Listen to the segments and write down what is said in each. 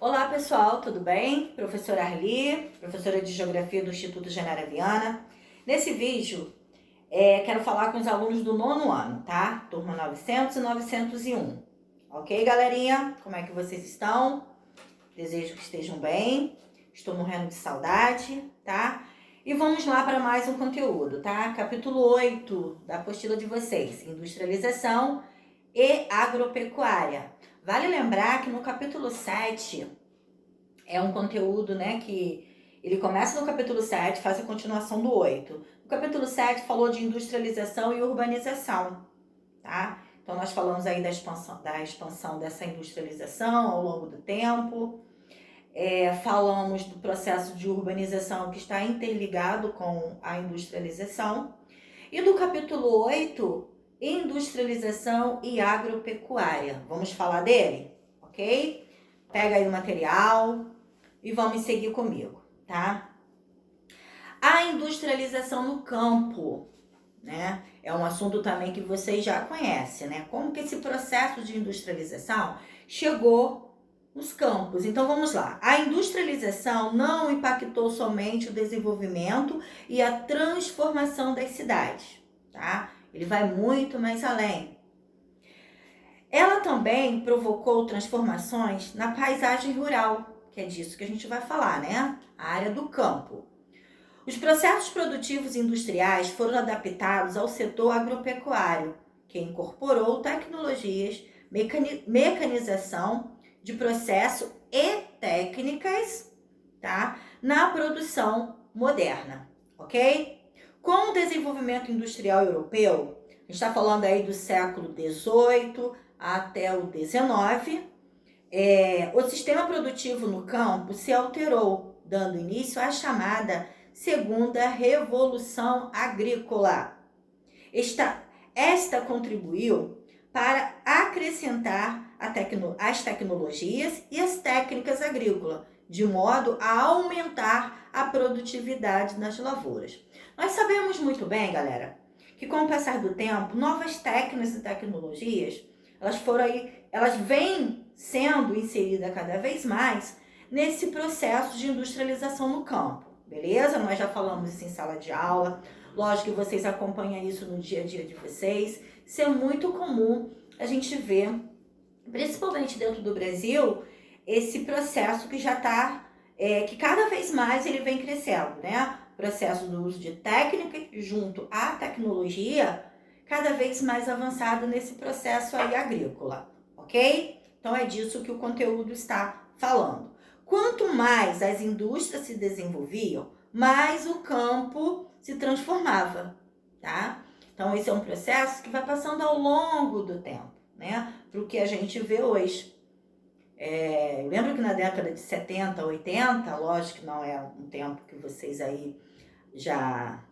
Olá pessoal, tudo bem? Professora Arli, professora de Geografia do Instituto Genara Viana. Nesse vídeo, quero falar com os alunos do nono ano, tá? Turma 900 e 901. Ok, galerinha? Como é que vocês estão? Desejo que estejam bem. Estou morrendo de saudade, tá? E vamos lá para mais um conteúdo, tá? Capítulo 8 da apostila de vocês, Industrialização e Agropecuária. Vale lembrar que no capítulo 7 é um conteúdo, né, que ele começa no capítulo 7, faz a continuação do 8. No capítulo 7 falou de industrialização e urbanização, tá? Então nós falamos aí da expansão dessa industrialização ao longo do tempo. Falamos do processo de urbanização que está interligado com a industrialização. E do capítulo 8, industrialização e agropecuária. Vamos falar dele, ok? Pega aí o material e vamos seguir comigo, tá? A industrialização no campo, né? É um assunto também que vocês já conhecem, né? Como que esse processo de industrialização chegou nos campos. Então vamos lá. A industrialização não impactou somente o desenvolvimento e a transformação das cidades, tá? Ele vai muito mais além. Ela também provocou transformações na paisagem rural, que é disso que a gente vai falar, né? A área do campo. Os processos produtivos industriais foram adaptados ao setor agropecuário, que incorporou tecnologias, mecanização de processo e técnicas, tá? Na produção moderna, ok? Com o desenvolvimento industrial europeu, a gente está falando aí do século XVIII até o XIX, o sistema produtivo no campo se alterou, dando início à chamada Segunda Revolução Agrícola. Esta contribuiu para acrescentar as tecnologias e as técnicas agrícolas, de modo a aumentar a produtividade nas lavouras. Nós sabemos muito bem, galera, que com o passar do tempo, novas técnicas e tecnologias, elas vêm sendo inseridas cada vez mais nesse processo de industrialização no campo, beleza? Nós já falamos isso em sala de aula, lógico que vocês acompanham isso no dia a dia de vocês. Isso é muito comum a gente ver, principalmente dentro do Brasil, esse processo que já está, que cada vez mais ele vem crescendo, né? O processo do uso de técnica junto à tecnologia, cada vez mais avançado nesse processo aí agrícola, ok? Então é disso que o conteúdo está falando. Quanto mais as indústrias se desenvolviam, mais o campo se transformava, tá? Então esse é um processo que vai passando ao longo do tempo, né? Para o que a gente vê hoje. Eu lembro que na década de 70, 80, lógico que não é um tempo que vocês aí já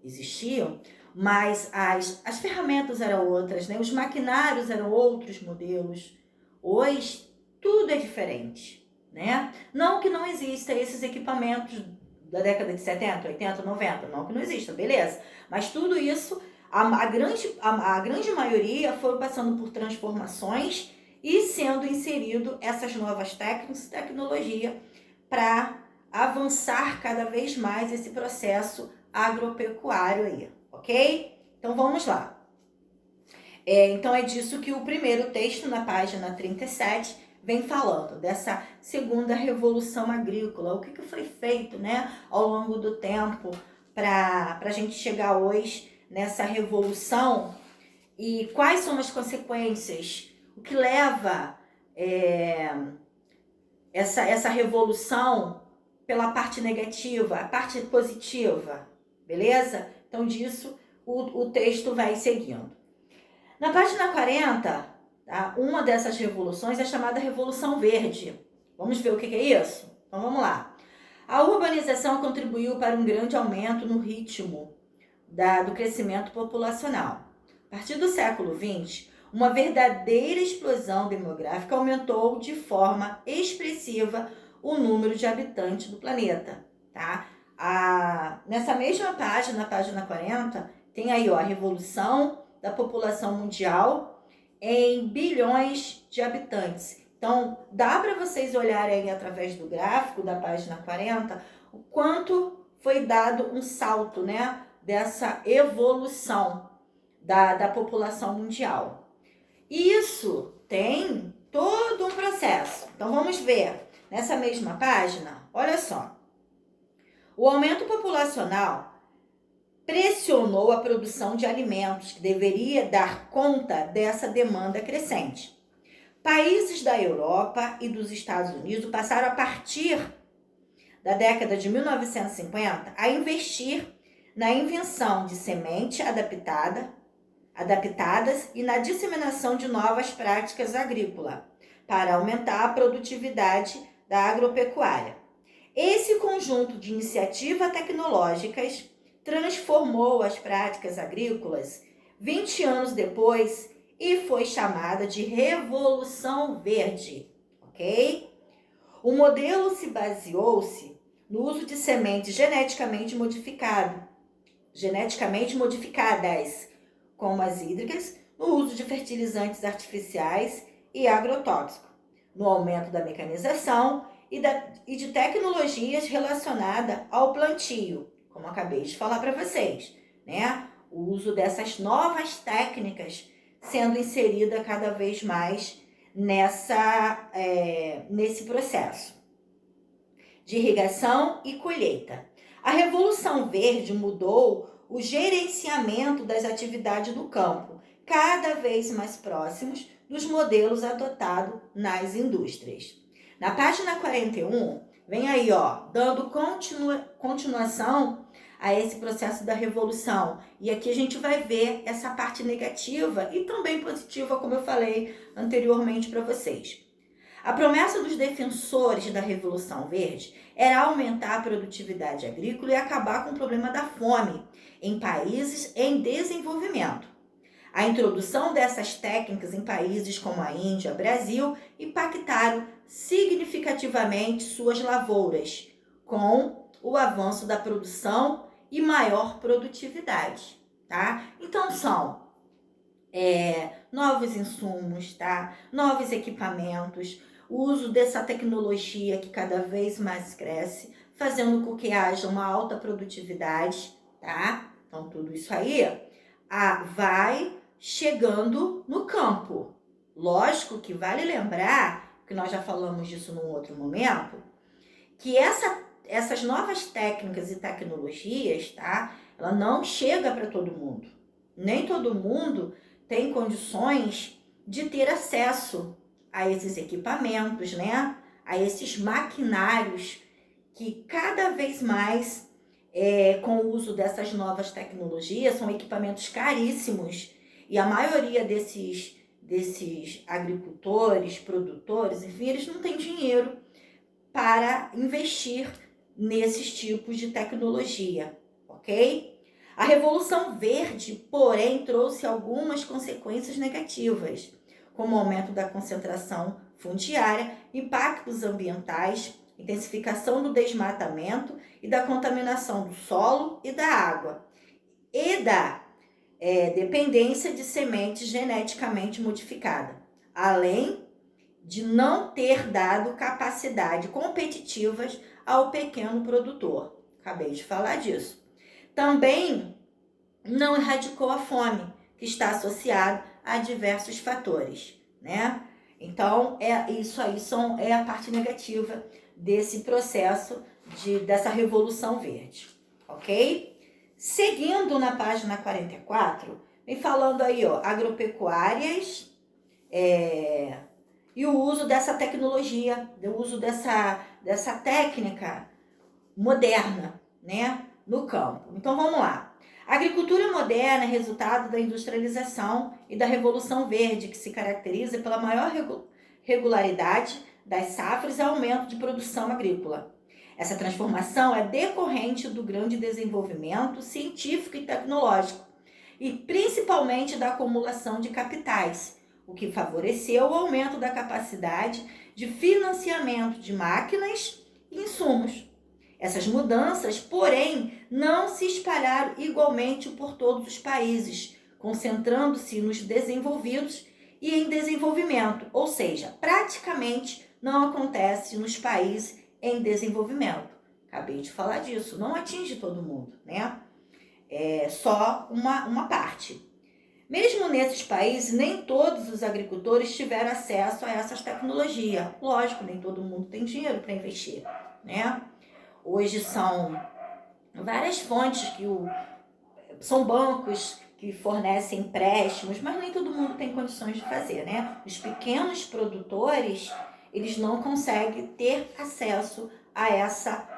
existiam, mas as ferramentas eram outras, né? Os maquinários eram outros modelos. Hoje, tudo é diferente, né? Não que não exista esses equipamentos da década de 70, 80, 90, não que não exista, beleza. Mas tudo isso, a grande maioria foi passando por transformações e sendo inserido essas novas técnicas e tecnologia para avançar cada vez mais esse processo agropecuário aí, ok? Então vamos lá. Então é disso que o primeiro texto, na página 37, vem falando, dessa segunda revolução agrícola. O que foi feito, né, ao longo do tempo para a gente chegar hoje nessa revolução e quais são as consequências, o que leva essa revolução pela parte negativa, a parte positiva, beleza? Então disso o texto vai seguindo. Na página 40, tá? Uma dessas revoluções é chamada Revolução Verde. Vamos ver o que é isso? Então vamos lá. A urbanização contribuiu para um grande aumento no ritmo do crescimento populacional. A partir do século XX, uma verdadeira explosão demográfica aumentou de forma expressiva o número de habitantes do planeta, tá? Nessa mesma página, na página 40, tem aí a revolução da população mundial em bilhões de habitantes, Então, dá para vocês olharem através do gráfico da página 40 o quanto foi dado um salto, né, dessa evolução da população mundial. Isso tem todo um processo. Então, vamos ver nessa mesma página, olha só. O aumento populacional pressionou a produção de alimentos, que deveria dar conta dessa demanda crescente. Países da Europa e dos Estados Unidos passaram, a partir da década de 1950, a investir na invenção de semente adaptadas e na disseminação de novas práticas agrícolas para aumentar a produtividade da agropecuária. Esse conjunto de iniciativas tecnológicas transformou as práticas agrícolas 20 anos depois e foi chamada de Revolução Verde, ok? O modelo se baseou-se no uso de sementes geneticamente modificadas, como as hídricas, no uso de fertilizantes artificiais e agrotóxicos, no aumento da mecanização e de tecnologias relacionadas ao plantio, como acabei de falar para vocês, né? O uso dessas novas técnicas sendo inserida cada vez mais nesse processo de irrigação e colheita. A Revolução Verde mudou o gerenciamento das atividades do campo, cada vez mais próximos dos modelos adotados nas indústrias. Na página 41, vem aí, dando continuação a esse processo da revolução. E aqui a gente vai ver essa parte negativa e também positiva, como eu falei anteriormente para vocês. A promessa dos defensores da Revolução Verde era aumentar a produtividade agrícola e acabar com o problema da fome em países em desenvolvimento. A introdução dessas técnicas em países como a Índia, Brasil, impactaram significativamente suas lavouras, com o avanço da produção e maior produtividade, tá? Então são novos insumos, tá? Novos equipamentos, o uso dessa tecnologia que cada vez mais cresce, fazendo com que haja uma alta produtividade, tá? Então tudo isso aí vai chegando no campo. Lógico que vale lembrar, que nós já falamos disso num outro momento, que essas novas técnicas e tecnologias, tá? Ela não chega para todo mundo. Nem todo mundo tem condições de ter acesso a esses equipamentos, né? A esses maquinários que cada vez mais, com o uso dessas novas tecnologias, são equipamentos caríssimos. E a maioria desses agricultores, produtores, enfim, eles não têm dinheiro para investir nesses tipos de tecnologia, ok? A Revolução Verde, porém, trouxe algumas consequências negativas, como o aumento da concentração fundiária, impactos ambientais, intensificação do desmatamento e da contaminação do solo e da água, e da dependência de sementes geneticamente modificadas, além de não ter dado capacidade competitivas ao pequeno produtor. Acabei de falar disso. Também não erradicou a fome, que está associada a diversos fatores, né? Então, isso aí é a parte negativa desse processo dessa Revolução Verde, ok? Seguindo na página 44, vem falando aí, agropecuárias e o uso dessa tecnologia, o uso dessa técnica moderna, né, no campo. Então, vamos lá. A agricultura moderna é resultado da industrialização e da Revolução Verde, que se caracteriza pela maior regularidade das safras e aumento de produção agrícola. Essa transformação é decorrente do grande desenvolvimento científico e tecnológico, e principalmente da acumulação de capitais, o que favoreceu o aumento da capacidade de financiamento de máquinas e insumos. Essas mudanças, porém, não se espalharam igualmente por todos os países, concentrando-se nos desenvolvidos e em desenvolvimento, ou seja, praticamente não acontece nos países em desenvolvimento. Acabei de falar disso, não atinge todo mundo, né? É só uma parte. Mesmo nesses países, nem todos os agricultores tiveram acesso a essas tecnologias. Lógico, nem todo mundo tem dinheiro para investir, né? Hoje são várias fontes são bancos que fornecem empréstimos, mas nem todo mundo tem condições de fazer, né? Os pequenos produtores, eles não conseguem ter acesso a essa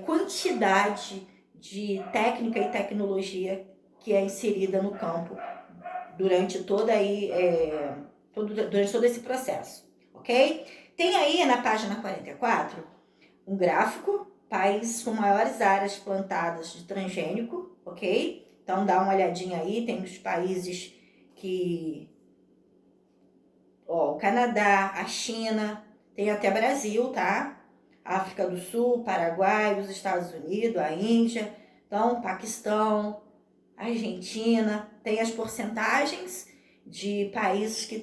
quantidade de técnica e tecnologia que é inserida no campo durante durante todo esse processo, ok? Tem aí na página 44 um gráfico, países com maiores áreas plantadas de transgênico, ok? Então dá uma olhadinha aí, tem os países o Canadá, a China, tem até Brasil, tá? África do Sul, Paraguai, os Estados Unidos, a Índia, então Paquistão, Argentina, tem as porcentagens de países que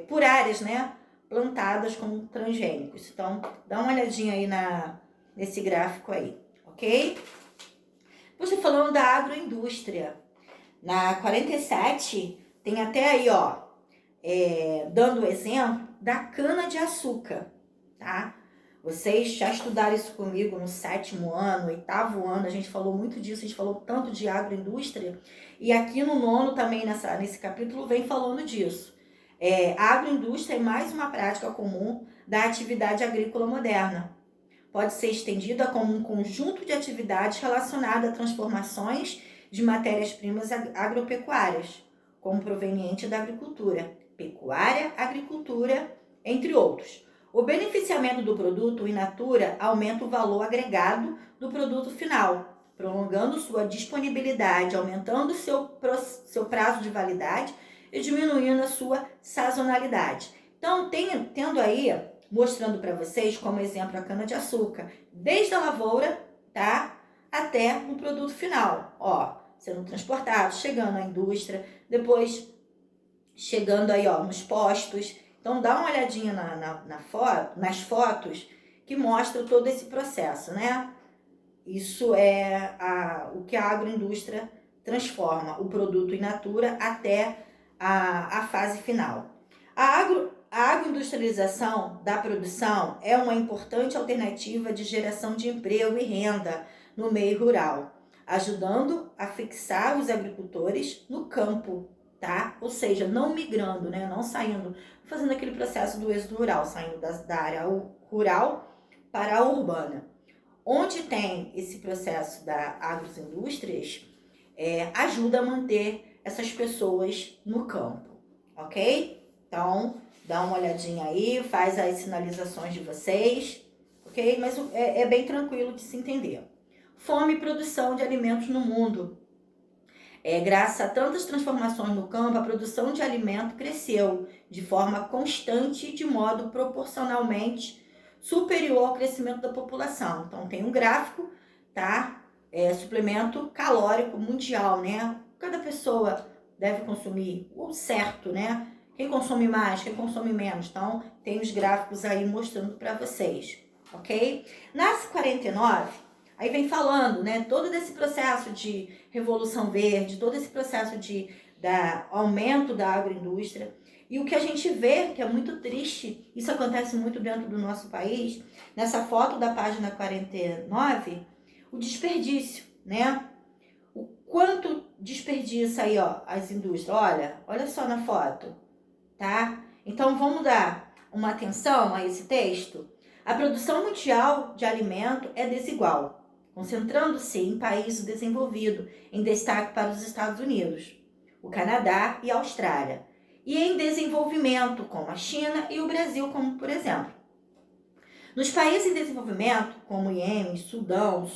por áreas, né, plantadas com transgênicos. Então, dá uma olhadinha aí nesse gráfico aí, ok? Você falando da agroindústria. Na 47, tem até aí, dando o exemplo da cana-de-açúcar, tá? Vocês já estudaram isso comigo no 7º ano, 8º ano, a gente falou muito disso, a gente falou tanto de agroindústria, e aqui no 9º também, nesse capítulo, vem falando disso. A agroindústria é mais uma prática comum da atividade agrícola moderna. Pode ser estendida como um conjunto de atividades relacionadas a transformações de matérias-primas agropecuárias, como proveniente da agricultura, pecuária, agricultura, entre outros. O beneficiamento do produto in natura aumenta o valor agregado do produto final, prolongando sua disponibilidade, aumentando seu prazo de validade e diminuindo a sua sazonalidade. Então, tendo aí, mostrando para vocês como exemplo a cana-de-açúcar, desde a lavoura, tá, até o produto final, sendo transportado, chegando à indústria, depois chegando aí, nos postos. Então, dá uma olhadinha nas fotos que mostram todo esse processo, né? Isso é o que a agroindústria transforma, o produto in natura até a fase final. A agroindustrialização da produção é uma importante alternativa de geração de emprego e renda no meio rural, ajudando a fixar os agricultores no campo, tá? Ou seja, não migrando, né? Não saindo, fazendo aquele processo do êxodo rural, saindo da área rural para a urbana. Onde tem esse processo da agroindústrias, ajuda a manter essas pessoas no campo, ok? Então, dá uma olhadinha aí, faz as sinalizações de vocês, ok? Mas é bem tranquilo de se entender. Fome e produção de alimentos no mundo. Graças a tantas transformações no campo, a produção de alimento cresceu de forma constante e de modo proporcionalmente superior ao crescimento da população. Então, tem um gráfico, tá? Suplemento calórico mundial, né? Cada pessoa deve consumir o certo, né? Quem consome mais, quem consome menos. Então, tem os gráficos aí mostrando para vocês, ok? Nas 49, aí vem falando, né? Todo esse processo de revolução verde, todo esse processo da aumento da agroindústria. E o que a gente vê, que é muito triste, isso acontece muito dentro do nosso país, nessa foto da página 49, o desperdício, né? O quanto desperdiça aí, as indústrias. Olha só na foto, tá? Então, vamos dar uma atenção a esse texto. A produção mundial de alimento é desigual, concentrando-se em países desenvolvidos, em destaque para os Estados Unidos, o Canadá e a Austrália, e em desenvolvimento, como a China e o Brasil, como por exemplo. Nos países em desenvolvimento, como o Iêmen, Sudão do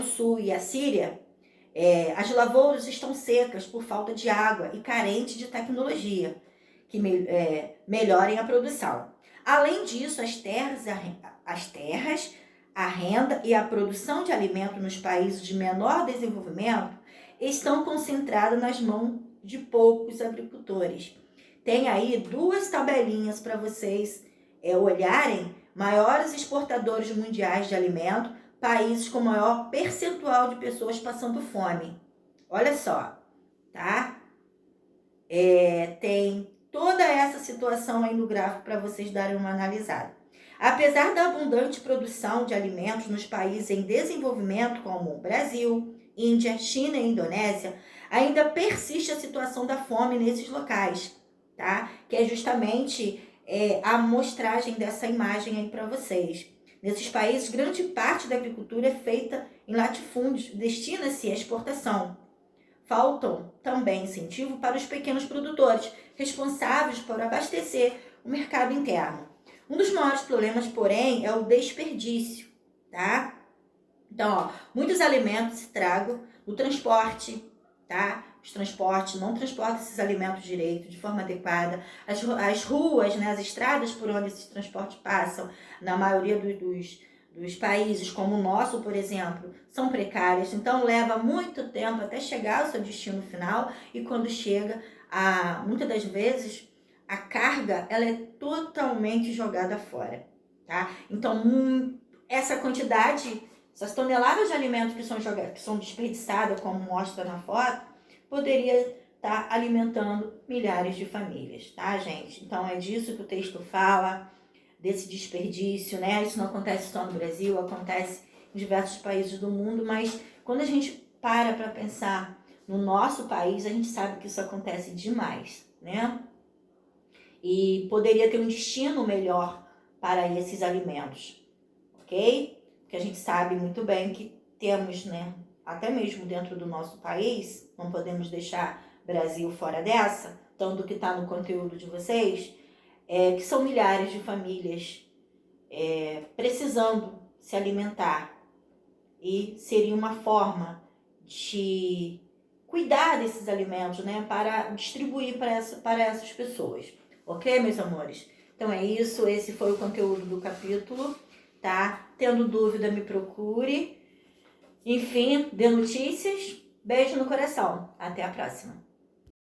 Sul e a Síria, as lavouras estão secas por falta de água e carentes de tecnologia que melhorem a produção. Além disso, as terras, a renda e a produção de alimento nos países de menor desenvolvimento estão concentradas nas mãos de poucos agricultores. Tem aí 2 tabelinhas para vocês olharem: maiores exportadores mundiais de alimento, países com maior percentual de pessoas passando fome. Olha só, tá? Tem toda essa situação aí no gráfico para vocês darem uma analisada. Apesar da abundante produção de alimentos nos países em desenvolvimento, como Brasil, Índia, China e Indonésia, ainda persiste a situação da fome nesses locais, tá? Que é justamente a amostragem dessa imagem aí para vocês. Nesses países, grande parte da agricultura é feita em latifúndios, destina-se à exportação. Faltam também incentivo para os pequenos produtores, responsáveis por abastecer o mercado interno. Um dos maiores problemas, porém, é o desperdício, tá? Então, muitos alimentos se tragam no transporte, tá? Os transportes não transportam esses alimentos direito, de forma adequada. As ruas, né, as estradas por onde esses transportes passam, na maioria dos países, como o nosso, por exemplo, são precárias. Então, leva muito tempo até chegar ao seu destino final. E quando chega, muitas das vezes, a carga ela é totalmente jogada fora, tá? Então, essa quantidade, essas toneladas de alimentos que são desperdiçadas, como mostra na foto, poderia estar alimentando milhares de famílias, tá, gente? Então, é disso que o texto fala, desse desperdício, né? Isso não acontece só no Brasil, acontece em diversos países do mundo, mas quando a gente para pensar no nosso país, a gente sabe que isso acontece demais, né? E poderia ter um destino melhor para esses alimentos, ok? Porque a gente sabe muito bem que temos, né, até mesmo dentro do nosso país, não podemos deixar Brasil fora dessa, tanto que está no conteúdo de vocês, que são milhares de famílias precisando se alimentar. E seria uma forma de cuidar desses alimentos, né, para distribuir para essas pessoas. Ok, meus amores? Então é isso, esse foi o conteúdo do capítulo, tá? Tendo dúvida, me procure. Enfim, dê notícias. Beijo no coração. Até a próxima.